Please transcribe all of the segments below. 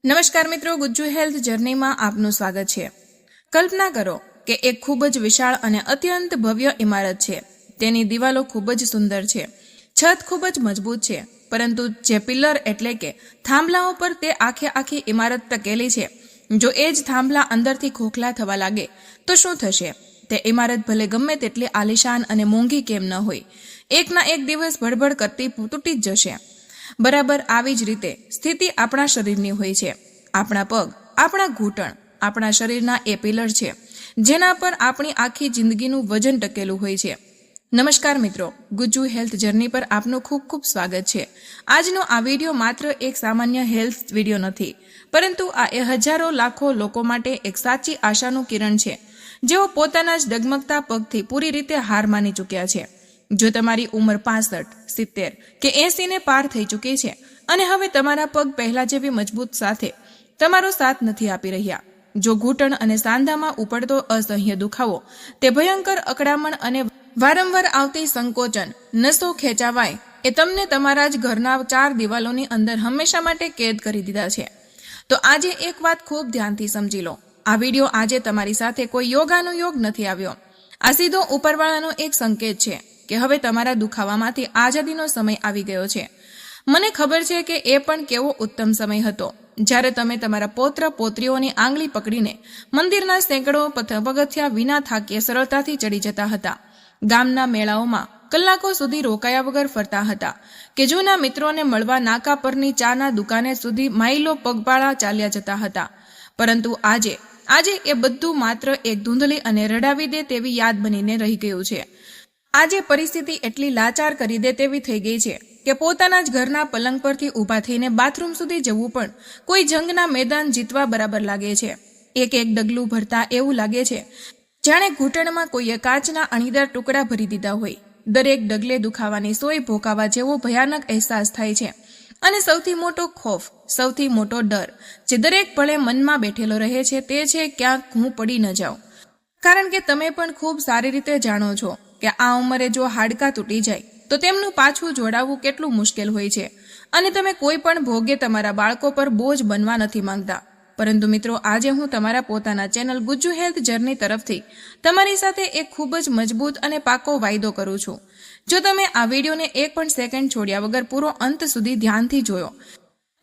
નમસ્કાર મિત્રો, ગુજ્જુ હેલ્થ જર્નીમાં આપનું સ્વાગત છે। કલ્પના કરો કે એક ખૂબ જ વિશાળ અને અત્યંત ભવ્ય ઇમારત છે। તેની દિવાલો ખૂબ જ સુંદર છે, છત ખૂબ જ મજબૂત છે, પરંતુ જે પિલર એટલે કે થાંભલાઓ પર તે આખી ઇમારત ટકેલી છે, જો એ જ થાંભલા અંદરથી ખોખલા થવા લાગે તો શું થશે? તે ઇમારત ભલે ગમે તેટલી આલિશાન અને મોંઘી કેમ ન હોય, એકના એક દિવસ ભડભડ કરતી તૂટી જ જશે। બરાબર આવી જ રીતે સ્થિતિ આપણા શરીરની હોય છે। આપણા પગ, આપણા ઘૂંટણ, આપણા શરીરના એ પિલર છે જેના પર આપણી આખી જિંદગીનું વજન ટકેલું હોય છે। નમસ્કાર મિત્રો, ગુજ્જુ હેલ્થ જર્ની પર આપનું ખૂબ ખૂબ સ્વાગત છે। આજનો આ વિડીયો માત્ર એક સામાન્ય હેલ્થ વિડીયો નથી, પરંતુ આ હજારો લાખો લોકો માટે એક સાચી આશાનું કિરણ છે, જેઓ પોતાના જ ડગમગતા પગથી પૂરી રીતે હાર માની ચૂક્યા છે। જો તમારી ઉંમર 65, 70 કે 80 ને પાર થઈ ચૂકી છે અને હવે તમારા પગ પહેલા જેવી મજબૂત સાથે તમારો સાથ નથી આપી રહ્યા, જો ઘૂંટણ અને સાંધામાં ઉપડતો અસહ્ય દુખાવો, તે ભયંકર અકળામણ અને વારંવાર આવતી સંકોચન, નસો ખેંચાવાય એ તમને તમારા જ ઘરના 4 દિવાલોની અંદર હંમેશા માટે કેદ કરી દીધા છે, તો આજે એક વાત ખૂબ ધ્યાનથી સમજી લો। આ વિડીયો આજે તમારી સાથે કોઈ યોગાનુયોગ નથી આવ્યો। આ સીધો ઉપરવાળાનો એક સંકેત છે કે હવે તમારા દુખાવામાંથી આઝાદીનો સમય આવી ગયો છે। મને ખબર છે કે એ પણ કેવો ઉત્તમ સમય હતો જ્યારે તમે તમારા પૌત્ર પૌત્રીઓની આંગળી પકડીને મંદિરના સેંકડો પગથિયા વિના થાક્યે સરળતાથી ચડી જતા હતા, ગામના મેળાઓમાં કલાકો સુધી રોકાયા વગર ફરતા હતા કે જૂના મિત્રોને મળવા નાકા પરની ચાના દુકાને સુધી માઇલો પગપાળા ચાલ્યા જતા હતા, પરંતુ આજે એ બધું માત્ર એક ધૂંધળી અને રડાવી દે તેવી યાદ બનીને રહી ગયું છે। આજે પરિસ્થિતિ એટલી લાચાર કરી દે તેવી થઈ ગઈ છે કે પોતાના જ ઘરના પલંગ પરથી ઊભા થઈને બાથરૂમ સુધી જવું પણ કોઈ જંગના મેદાન જીતવા બરાબર લાગે છે। એક ડગલું ભરતા એવું લાગે છે જાણે ઘૂંટણમાં કોઈએ કાચના અણીદાર ટુકડા ભરી દીધા હોય। દરેક ડગલે દુખાવાની સોય ભોકાવા જેવો ભયાનક અહેસાસ થાય છે, અને સૌથી મોટો ખોફ, સૌથી મોટો ડર જે દરેક પળે મનમાં બેઠેલો રહે છે તે છે ક્યાંક હું પડી ન જાઉં, કારણ કે તમે પણ ખૂબ સારી રીતે જાણો છો કે આ ઉંમરે જો હાડકાં તૂટી જાય તો તેમનું પાછું જોડાવવું કેટલું મુશ્કેલ હોય છે, અને તમે કોઈ પણ ભોગે તમારા બાળકો પર બોજ બનવા નથી માંગતા। પરંતુ મિત્રો, આજે હું તમારા પોતાના ચેનલ ગુજ્જુ હેલ્થ જર્ની તરફથી તમારી સાથે એક ખૂબ જ મજબૂત અને પાકો વાયદો કરું છું। જો તમે આ વિડીયોને એક પણ સેકન્ડ છોડ્યા વગર પૂરો અંત સુધી ધ્યાનથી જોયો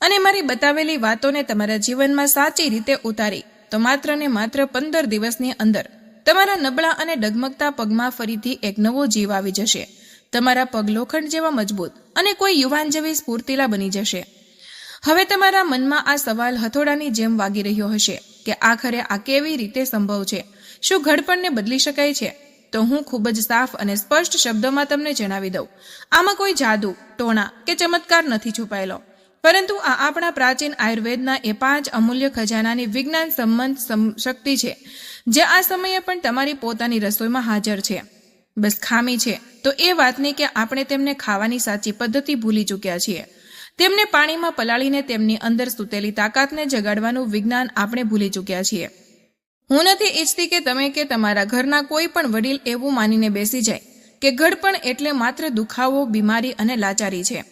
અને મારી બતાવેલી વાતોને તમારા જીવનમાં સાચી રીતે ઉતારી, તો માત્ર ને માત્ર 15 દિવસની અંદર તમારા નબળા અને ડગમગતા પગમાં ફરીથી એક નવો જીવ આવી જશે। તમારા પગ લોખંડ જેવા મજબૂત અને કોઈ યુવાન જેવી સ્ફૂર્તિલા બની જશે। હવે તમારા મનમાં આ સવાલ હથોડાની જેમ વાગી રહ્યો હશે કે આખરે આ કેવી રીતે સંભવ છે? શું ઘડપણને બદલી શકાય છે? તો હું ખૂબ જ સાફ અને સ્પષ્ટ શબ્દોમાં તમને જણાવી દઉં, આમાં કોઈ જાદુ, ટોણા કે ચમત્કાર નથી છુપાયેલો, પરંતુ આ આપણા પ્રાચીન આયુર્વેદના એ 5 અમૂલ્ય ખજાનાની વિજ્ઞાન સંબંધ શક્તિ છે, જે આ સમયે પણ તમારી પોતાની રસોઈમાં હાજર છે। બસ ખામી છે તો એ વાતની કે આપણે તેમને ખાવાની સાચી પદ્ધતિ ભૂલી ચૂક્યા છીએ। તેમને પાણીમાં પલાળીને તેમની અંદર સૂતેલી તાકાતને જગાડવાનું વિજ્ઞાન આપણે ભૂલી ચૂક્યા છીએ। હું નથી ઈચ્છતી કે તમે કે તમારા ઘરના કોઈ પણ વડીલ એવું માનીને બેસી જાય કે ઘડપણ એટલે માત્ર દુખાવો, બીમારી અને લાચારી છે।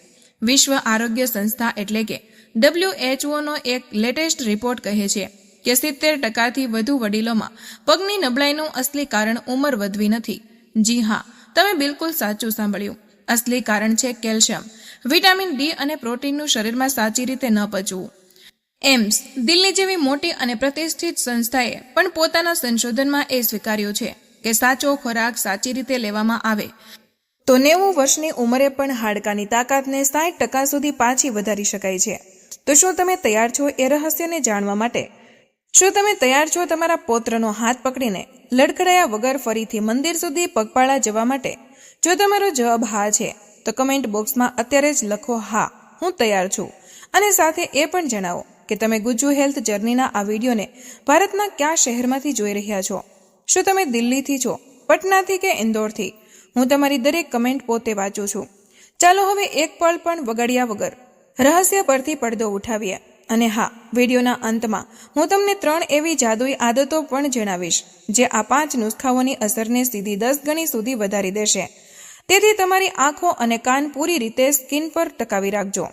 વિશ્વ આરોગ્ય સંસ્થા એટલે કે WHO નો એક લેટેસ્ટ રિપોર્ટ કહે છે કે 70% વધુ વડીલોમાં પગની નબળાઈનું અસલી કારણ ઉંમર વધવી નથી। જી હા, તમે બિલકુલ સાચું સાંભળ્યું, અસલી કારણ છે કેલ્શિયમ, વિટામિન ડી અને પ્રોટીનનું શરીરમાં સાચી રીતે ન પચવું। એમ્સ દિલ્હી જેવી મોટી અને પ્રતિષ્ઠિત સંસ્થાએ પણ પોતાના સંશોધનમાં એ સ્વીકાર્યું છે કે સાચો ખોરાક સાચી રીતે લેવામાં આવે તો 90 વર્ષની ઉંમરે પણ હાડકાની તાકાતને 60% સુધી પાછી વધારી શકાય છે। તો શું તમે તૈયાર છો એ રહસ્યને જાણવા માટે? શું તમે તૈયાર છો તમારા પૌત્રનો હાથ પકડીને લડખડાયા વગર ફરીથી મંદિર સુધી પગપાળા જવા માટે? જો તમારો જવાબ હા છે તો કમેન્ટ બોક્સમાં અત્યારે જ લખો હા, હું તૈયાર છું, અને સાથે એ પણ જણાવો કે તમે ગુજ્જુ હેલ્થ જર્નીના આ વિડીયોને ભારતના કયા શહેરમાંથી જોઈ રહ્યા છો? શું તમે દિલ્હીથી છો, પટનાથી કે ઇન્દોરથી? હું તમારી દરેક કમેન્ટ પોતે વાંચું છું। ચાલો હવે એક પળ પણ વગાડ્યા વગર રહસ્ય પરથી પડદો ઉઠાવીએ, અને હા, વિડીયોના અંતમાં હું તમને 3 એવી જાદુઈ આદતો પણ જણાવીશ જે આ 5 નુસ્ખાઓની અસરને સીધી 10 ગણી સુધી વધારી દેશે। તેથી તમારી આંખો અને કાન પૂરી રીતે સ્કિન પર ટકાવી રાખજો।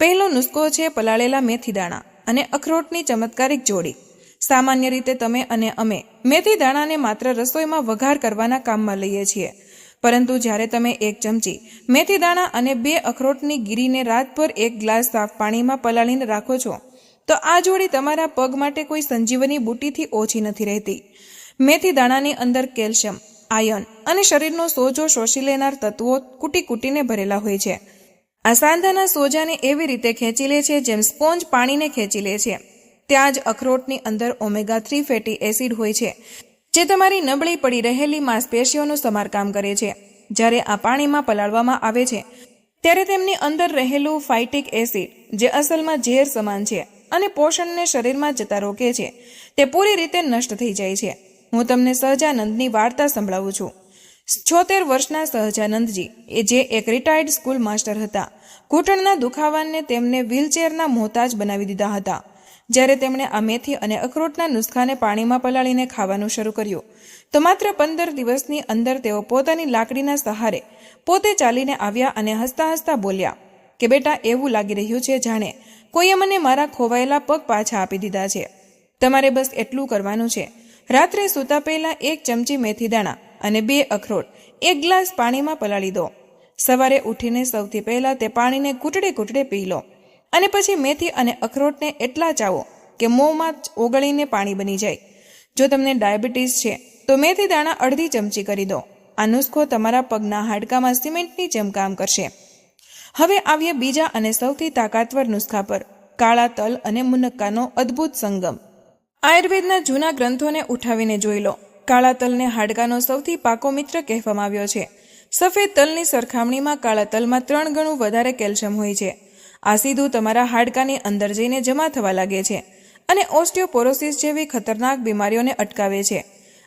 પહેલો નુસ્ખો છે પલાળેલા મેથી દાણા અને અખરોટની ચમત્કારિક જોડી. સામાન્ય રીતે તમે અને અમે મેથી દાણાને માત્ર રસોઈમાં વઘાર કરવાના કામમાં લઈએ છીએ, પરંતુ જ્યારે તમે 1 ચમચી મેથી દાણા અને 2 અખરોટની ગીરીને રાતભર 1 ગ્લાસ સાફ પાણીમાં પલાળીને રાખો છો, તો આ જોડી તમારા પગ માટે કોઈ સંજીવની બુટીથી ઓછી નથી રહેતી. મેથી દાણાની અંદર કેલ્શિયમ, આયર્ન અને શરીરનો સોજો શોષી લેનાર તત્વો કૂટીને ભરેલા હોય છે. આ સાંધાના સોજાને એવી રીતે ખેંચી લે છે જેમ સ્પોન્જ પાણીને ખેંચી લે છે. ત્યાં જ અખરોટની અંદર ઓમેગા-3 ફેટી એસિડ હોય છે, જે તમારી નબળી પડી રહેલી માંસપેશીઓનું સમારકામ કરે છે. જ્યારે આ પાણીમાં પલાળવામાં આવે છે ત્યારે તેમની અંદર રહેલું ફાઇટિક એસિડ, જે અસલમાં ઝેર સમાન છે અને પોષણને શરીરમાં જતા રોકે છે, તે પૂરી રીતે નષ્ટ થઈ જાય છે. હું તમને સહજાનંદની વાર્તા સંભળાવું છું. 76 વર્ષના સહજાનંદજી, જે એક રિટાયર્ડ સ્કૂલ માસ્ટર હતા, ઘૂંટણના દુખાવાને તેમને વ્હીલચેરના મોહતાજ બનાવી દીધા હતા. જ્યારે તેમણે આ મેથી અને અખરોટના નુસ્ખાને પાણીમાં પલાળીને ખાવાનું શરૂ કર્યું, તો માત્ર 15 દિવસની અંદર તેઓ પોતાની લાકડીના સહારે પોતે ચાલીને આવ્યા અને હસતા હસતા બોલ્યા કે બેટા, એવું લાગી રહ્યું છે જાણે કોઈએ મને મારા ખોવાયેલા પગ પાછા આપી દીધા છે. તમારે બસ એટલું કરવાનું છે. રાત્રે સૂતા પહેલા 1 ચમચી મેથી દાણા અને 2 અખરોટ 1 ગ્લાસ પાણીમાં પલાળી દો. સવારે ઉઠીને સૌથી પહેલા તે પાણીને ઘૂંટડે પી લો અને પછી મેથી અને અખરોટને એટલા ચાવો કે મોંમાં ઓગળીને પાણી બની જાય. જો તમને ડાયાબિટીસ છે તો મેથી દાણા અડધી ચમચી કરી દો. આ નુસ્ખો તમારા પગના હાડકામાં સિમેન્ટની જેમ કામ કરશે. હવે આવીએ બીજા અને સૌથી તાકાતવર નુસ્ખા પર, કાળા તલ અને મુનક્કાનો અદ્ભુત સંગમ. આયુર્વેદના જૂના ગ્રંથોને ઉઠાવીને જોઈ લો. કાળા તલને હાડકાનો સૌથી પાકો મિત્ર કહેવામાં આવ્યો છે. સફેદ તલની સરખામણીમાં કાળા તલમાં 3 ગણું વધારે કેલ્શિયમ હોય છે. આ સીધું તમારા હાડકાની અંદર જઈને જમા થવા લાગે છે અને ઓસ્ટિયોપોરોસિસ જેવી ખતરનાક બીમારીઓને અટકાવે છે.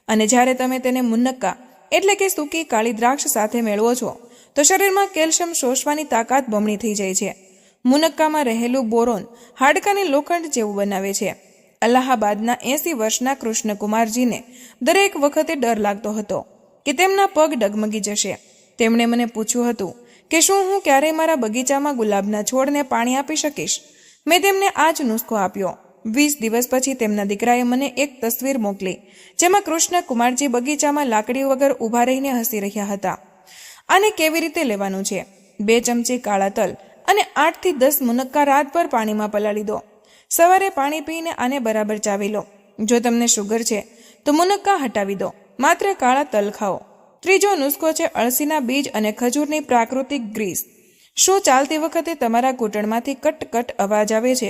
અને જ્યારે તમે તેને મુનક્કા એટલે કે સૂકી કાળી દ્રાક્ષ સાથે મેળવો છો, તો શરીરમાં કેલ્શિયમ શોષવાની તાકાત બમણી થઈ જાય છે. મુનક્કામાં રહેલું બોરોન હાડકાને લોખંડ જેવું બનાવે છે. અલ્હાબાદના 80 વર્ષના કૃષ્ણકુમારજીને દરેક વખતે ડર લાગતો હતો કે તેમના પગ ડગમગી જશે. તેમણે મને પૂછ્યું હતું કે શું હું ક્યારેય મારા બગીચામાં ગુલાબના છોડને પાણી આપી શકીશ. મેં તેમને આ જ નુસ્ખો આપ્યો. 20 દિવસ પછી તેમના દીકરાએ મને એક તસવીર મોકલી, જેમાં કૃષ્ણકુમારજી બગીચામાં લાકડી વગર ઊભા રહીને હસી રહ્યા હતા. આને કેવી રીતે લેવાનું છે? 2 ચમચી કાળા તલ અને 8 થી 10 મુનક્કા રાતભર પાણીમાં પલાળી દો. સવારે પાણી પીને આને બરાબર ચાવી લો. જો તમને શુગર છે તો મુનક્કા હટાવી દો, માત્ર કાળા તલ ખાઓ. ત્રીજો નુસ્ખો છે અળસીના બીજ અને ખજૂરની પ્રાકૃતિક ગ્રીસ. શું ચાલતી વખતે તમારા ઘૂંટણમાંથી કટ અવાજ આવે છે?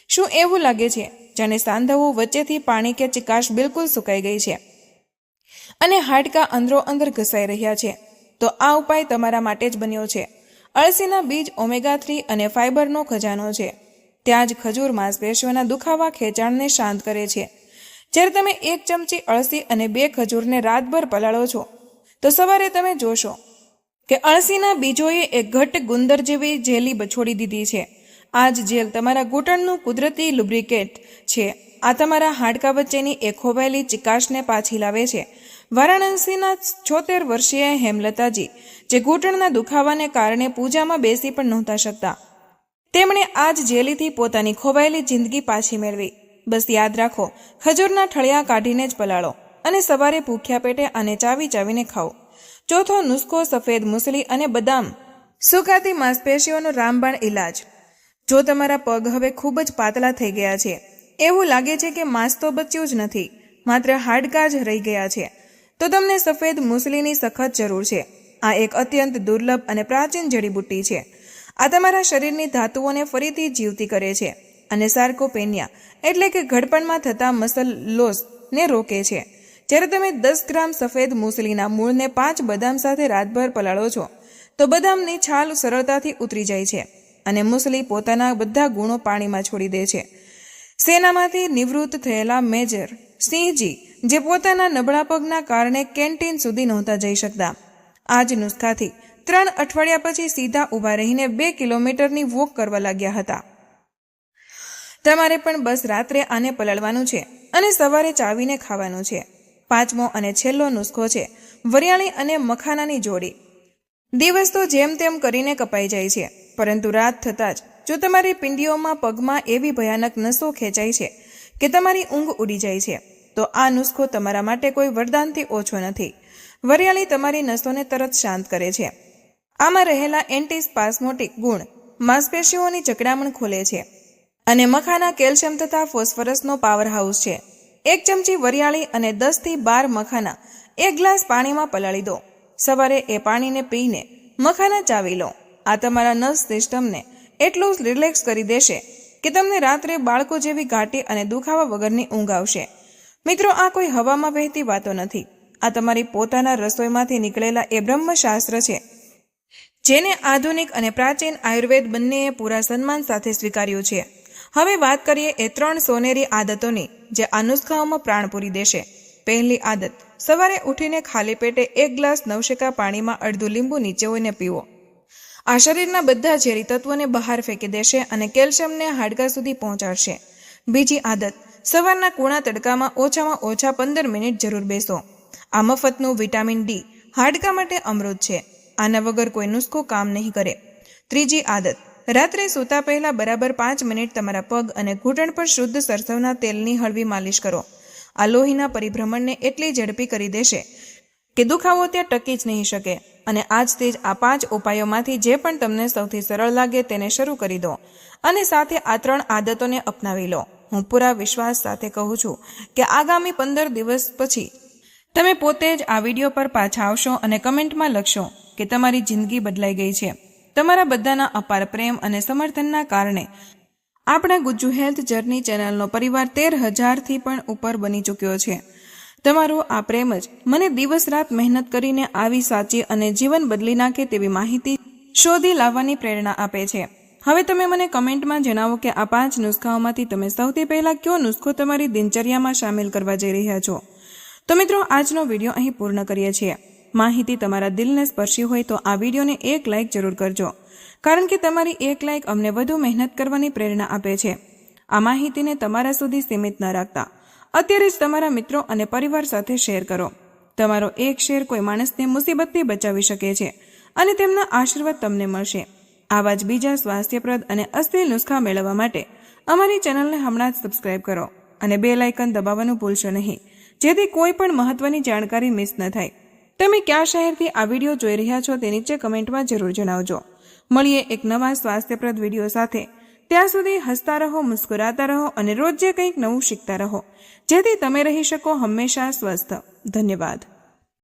શું એવું લાગે છે જાણે સાંધાઓ વચ્ચેથી પાણી કે ચિકાશ બિલકુલ સુકાઈ ગઈ છે અને હાડકાં અંદરો અંદર ઘસાઈ રહ્યા છે? તો આ ઉપાય તમારા માટે જ બન્યો છે. અળસીના બીજ ઓમેગા-3 અને ફાઇબરનો ખજાનો છે. ત્યાં જ ખજૂર માંસપેશીઓના દુખાવા ખેંચાણને શાંત કરે છે. જ્યારે તમે 1 ચમચી અળસી અને 2 ખજૂરને રાતભર પલાળો છો, તો સવારે તમે જોશો કે અળસીના બીજોએ એક ઘટ્ટ ગુંદર જેવી જેલી છોડી દીધી છે. આ જ જેલ તમારા ઘૂંટણનું કુદરતી લુબ્રિકેટ છે. આ તમારા હાડકા વચ્ચેની એક ખોવાયેલી ચિકાશને પાછી લાવે છે. વારાણસીના 76 વર્ષીય હેમલતાજી, જે ઘૂંટણના દુખાવાને કારણે પૂજામાં બેસી પણ નહોતા શકતા, તેમણે આ જ જેલીથી પોતાની ખોવાયેલી જિંદગી પાછી મેળવી. બસ યાદ રાખો, ખજૂરના ઠળિયા કાઢીને જ પલાળો અને સવારે ભૂખ્યા પેટે આને ચાવીને ખાઓ. ચોથો નુસ્ખો સફેદ મૂસલી અને બદામ. સુકાતી માંસપેશીઓનો રામબાણ ઇલાજ. જો તમારા પગ હવે ખૂબ જ પાતળા થઈ ગયા છે, એવું લાગે છે કે માંસ તો બચ્યું જ નથી, માત્ર હાડકાં જ રહી ગયા છે, તો તમને સફેદ મૂસલીની સખત જરૂર છે. આ એક અત્યંત દુર્લભ અને પ્રાચીન જડીબુટ્ટી છે. આ તમારા શરીરની ધાતુઓને ફરીથી જીવતી કરે છે અને સાર્કોપેનિયા એટલે કે ઘડપણમાં થતા મસલ લોસને રોકે છે. જ્યારે તમે 10 ગ્રામ સફેદ મૂસલીના મૂળને 5 બદામ સાથે રાતભર પલાળો છો, તો બદામની છાલ સરળતાથી ઉતરી જાય છે અને મૂસલી પોતાના બધા ગુણો પાણીમાં છોડી દે છે. સેનામાંથી નિવૃત્ત થયેલા મેજર સિંહજી, જે પોતાના નબળા પગના કારણે કેન્ટીન સુધી નહોતા જઈ શકતા, આ જ નુસ્ખાથી 3 અઠવાડિયા પછી સીધા ઊભા રહીને 2 કિલોમીટરની વોક કરવા લાગ્યા હતા. તમારે પણ બસ રાત્રે આને પલાળવાનું છે અને સવારે ચાવીને ખાવાનું છે. 5મો અને છેલ્લો નુસ્ખો છે વરિયાળી અને મખાનાની જોડી. દિવસ તો જેમ તેમ કરીને કપાઈ જાય છે, પરંતુ રાત થતાં જ જો તમારી પિંડીઓમાં પગમાં એવી ભયાનક નસો ખેંચાય છે કે તમારી ઊંઘ ઉડી જાય છે, તો આ નુસ્ખો તમારા માટે કોઈ વરદાનથી ઓછો નથી. વરિયાળી તમારી નસોને તરત શાંત કરે છે. આમાં રહેલા એન્ટીસ્પાસ્મોટિક ગુણ માંસપેશીઓની જકડામણ ખોલે છે અને મખાના કેલ્શિયમ તથા ફોસ્ફરસનો પાવર હાઉસ છે. 1 ચમચી વરિયાળી અને 10 થી 12 મખાના 1 ગ્લાસ પાણીમાં પલાળી દો. સવારે એ પાણીને પીને મખાના ચાવી લો. આ તમારા નર્વ સિસ્ટમને એટલું રિલેક્સ કરી દેશે કે તમને રાત્રે બાળકો જેવી ઘાટી અને દુખાવા વગરની ઊંઘ આવશે. મિત્રો, આ કોઈ હવામાં વહેતી વાતો નથી. આ તમારી પોતાના રસોઈમાંથી નીકળેલા એ બ્રહ્મશાસ્ત્ર છે, જેને આધુનિક અને પ્રાચીન આયુર્વેદ બંનેએ પૂરા સન્માન સાથે સ્વીકાર્યું છે. હવે વાત કરીએ એ 3 સોનેરી આદતોની, જે આ નુસ્ખાઓમાં પ્રાણ પૂરી દેશે. પહેલી આદત, સવારે ઉઠીને ખાલી પેટે 1 ગ્લાસ નવશેકા પાણીમાં અડધું લીંબુ નીચોવીને પીવો. આ શરીરના બધા ઝેરી તત્વોને બહાર ફેંકી દેશે અને કેલ્શિયમને હાડકા સુધી પહોંચાડશે. બીજી આદત, સવારના કૂણા તડકામાં ઓછામાં ઓછા 15 મિનિટ જરૂર બેસો. આ મફતનું વિટામિન ડી હાડકા માટે અમૃત છે. આના વગર કોઈ નુસ્ખો કામ નહીં કરે. ત્રીજી આદત, રાત્રે સૂતા પહેલા બરાબર 5 મિનિટ તમારા પગ અને ઘૂંટણ પર શુદ્ધ સરસવના તેલની હળવી માલિશ કરો. આ લોહીના પરિભ્રમણને એટલી ઝડપી કરી દેશે કે દુખાવો ત્યાં ટકી જ નહીં શકે. અને આજથી જ આ 5 ઉપાયોમાંથી જે પણ તમને સૌથી સરળ લાગે તેને શરૂ કરી દો અને સાથે આ 3 આદતોને અપનાવી લો. હું પૂરા વિશ્વાસ સાથે કહું છું કે આગામી 15 દિવસ પછી તમે પોતે જ આ વિડીયો પર પાછા આવશો અને કમેન્ટમાં લખશો કે તમારી જિંદગી બદલાઈ ગઈ છે. તમારા બધાના અપાર પ્રેમ અને સમર્થનના કારણે આપણા ગુજ્જુ હેલ્થ જર્ની ચેનલનો પરિવાર 13,000થી પણ ઉપર બની ચૂક્યો છે. તમારો આ પ્રેમ જ મને દિવસ રાત મહેનત કરીને આવી સાચી અને જીવન બદલી નાખે તેવી માહિતી શોધી લાવવાની પ્રેરણા આપે છે. હવે તમે મને કમેન્ટમાં જણાવો કે આ 5 નુસ્ખાઓમાંથી તમે સૌથી પહેલા કયો નુસ્ખો તમારી દિનચર્યામાં સામેલ કરવા જઈ રહ્યા છો. તો મિત્રો, આજનો વિડીયો અહીં પૂર્ણ કરીએ છીએ. માહિતી તમારા દિલને સ્પર્શી હોય તો આ વિડીયોને 1 લાઇક જરૂર કરજો, કારણ કે તમારી 1 લાઇક અમને વધુ મહેનત કરવાની પ્રેરણા આપે છે. આ માહિતીને તમારા સુધી સીમિત ન રાખતા અત્યારે જ તમારા મિત્રો અને પરિવાર સાથે શેર કરો. તમારો એક શેર કોઈ માણસને મુસીબતથી બચાવી શકે છે અને તેમના આશીર્વાદ તમને મળશે. આવા જ બીજા સ્વાસ્થ્યપ્રદ અને અસલી નુસ્ખા મેળવવા માટે અમારી ચેનલને હમણાં જ સબસ્ક્રાઇબ કરો અને બેલ આઇકન દબાવવાનું ભૂલશો નહીં, જેથી કોઈ પણ મહત્વની જાણકારી મિસ ન થાય. તમે કયા શહેરથી આ વિડીયો જોઈ રહ્યા છો તે નીચે કમેન્ટમાં જરૂર જણાવજો. મળીએ એક નવા સ્વાસ્થ્યપ્રદ વિડીયો સાથે. ત્યાં સુધી હસતા રહો, મુસ્કુરાતા રહો અને રોજ જે કંઈક નવું શીખતા રહો, જેથી તમે રહી શકો હંમેશા સ્વસ્થ. ધન્યવાદ.